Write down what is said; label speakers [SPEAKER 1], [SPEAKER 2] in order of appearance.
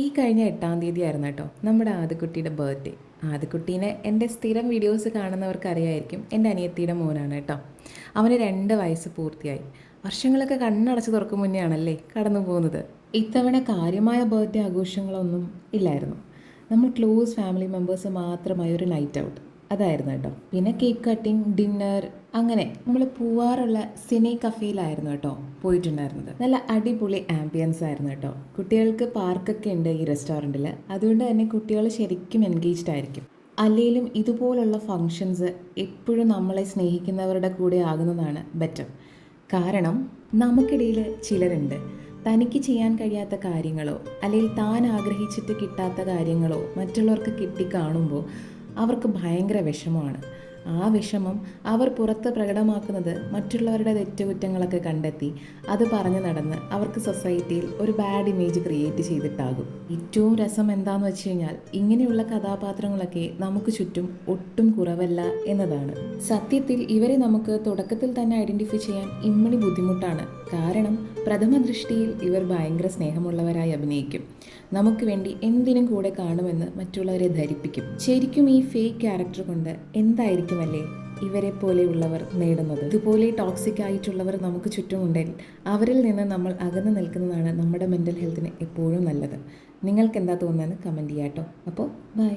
[SPEAKER 1] ഈ കഴിഞ്ഞ 8-ാം തീയതി ആയിരുന്നു കേട്ടോ നമ്മുടെ ആദ്യക്കുട്ടിയുടെ ബർത്ത്ഡേ. ആദ്യക്കുട്ടീനെ എൻ്റെ സ്ഥിരം വീഡിയോസ് കാണുന്നവർക്ക് അറിയായിരിക്കും. എൻ്റെ അനിയത്തിയുടെ മോനാണ് കേട്ടോ. അവന് 2 വയസ്സ് പൂർത്തിയായി. വർഷങ്ങളൊക്കെ കണ്ണടച്ച് തുറക്കും മുന്നേ ആണല്ലേ കടന്നു പോകുന്നത്. ഇത്തവണ കാര്യമായ ബർത്ത്ഡേ ആഘോഷങ്ങളൊന്നും ഇല്ലായിരുന്നു. നമ്മൾ ക്ലോസ് ഫാമിലി മെമ്പേഴ്സ് മാത്രമായ ഒരു നൈറ്റ് ഔട്ട് അതായിരുന്നു കേട്ടോ. പിന്നെ കേക്ക് കട്ടിങ്, ഡിന്നർ, അങ്ങനെ നമ്മൾ പോവാറുള്ള സിനി കഫേയിലായിരുന്നു കേട്ടോ പോയിട്ടുണ്ടായിരുന്നത്. നല്ല അടിപൊളി ആംബിയൻസ് ആയിരുന്നു കേട്ടോ. കുട്ടികൾക്ക് പാർക്കൊക്കെ ഉണ്ട് ഈ റെസ്റ്റോറൻറ്റിൽ. അതുകൊണ്ട് തന്നെ കുട്ടികൾ ശരിക്കും എൻഗേജ്ഡ് ആയിരിക്കും. അല്ലെങ്കിലും ഇതുപോലുള്ള ഫങ്ഷൻസ് എപ്പോഴും നമ്മളെ സ്നേഹിക്കുന്നവരുടെ കൂടെ ആകുന്നതാണ് ബെറ്റർ. കാരണം നമുക്കിടയിൽ ചിലരുണ്ട് തനിക്ക് ചെയ്യാൻ കഴിയാത്ത കാര്യങ്ങളോ അല്ലെങ്കിൽ താൻ ആഗ്രഹിച്ചിട്ട് കിട്ടാത്ത കാര്യങ്ങളോ മറ്റുള്ളവർക്ക് കിട്ടിക്കാണുമ്പോൾ അവർക്ക് ഭയങ്കര വിഷമമാണ്. ആ വിഷമം അവർ പുറത്ത് പ്രകടമാക്കുന്നത് മറ്റുള്ളവരുടെ തെറ്റുകുറ്റങ്ങളൊക്കെ കണ്ടെത്തി അത് പറഞ്ഞു നടന്ന് അവർക്ക് സൊസൈറ്റിയിൽ ഒരു ബാഡ് ഇമേജ് ക്രിയേറ്റ് ചെയ്തിട്ടാകും. ഏറ്റവും രസം എന്താണെന്ന് വെച്ച് കഴിഞ്ഞാൽ ഇങ്ങനെയുള്ള കഥാപാത്രങ്ങളൊക്കെ നമുക്ക് ചുറ്റും ഒട്ടും കുറവല്ല എന്നതാണ്. സത്യത്തിൽ ഇവരെ നമുക്ക് തുടക്കത്തിൽ തന്നെ ഐഡൻറ്റിഫൈ ചെയ്യാൻ ഇമ്മണി ബുദ്ധിമുട്ടാണ്. കാരണം പ്രഥമ ദൃഷ്ടിയിൽ ഇവർ ഭയങ്കര സ്നേഹമുള്ളവരായി അഭിനയിക്കും. നമുക്ക് വേണ്ടി എന്തിനും കൂടെ കാണുമെന്ന് മറ്റുള്ളവരെ ധരിപ്പിക്കും. ശരിക്കും ഈ ഫേക്ക് ക്യാരക്ടർ കൊണ്ട് എന്തായിരിക്കുമല്ലേ ഇവരെ പോലെയുള്ളവർ നേടുന്നത്? ഇതുപോലെ ടോക്സിക് ആയിട്ടുള്ളവർ നമുക്ക് ചുറ്റുമുണ്ടെങ്കിൽ അവരിൽ നിന്ന് നമ്മൾ അകന്നു നിൽക്കുന്നതാണ് നമ്മുടെ മെൻ്റൽ ഹെൽത്തിന് എപ്പോഴും നല്ലത്. നിങ്ങൾക്ക് എന്താ തോന്നുന്നതെന്ന് കമൻറ്റ് ചെയ്യാം കേട്ടോ. അപ്പോൾ ബൈ.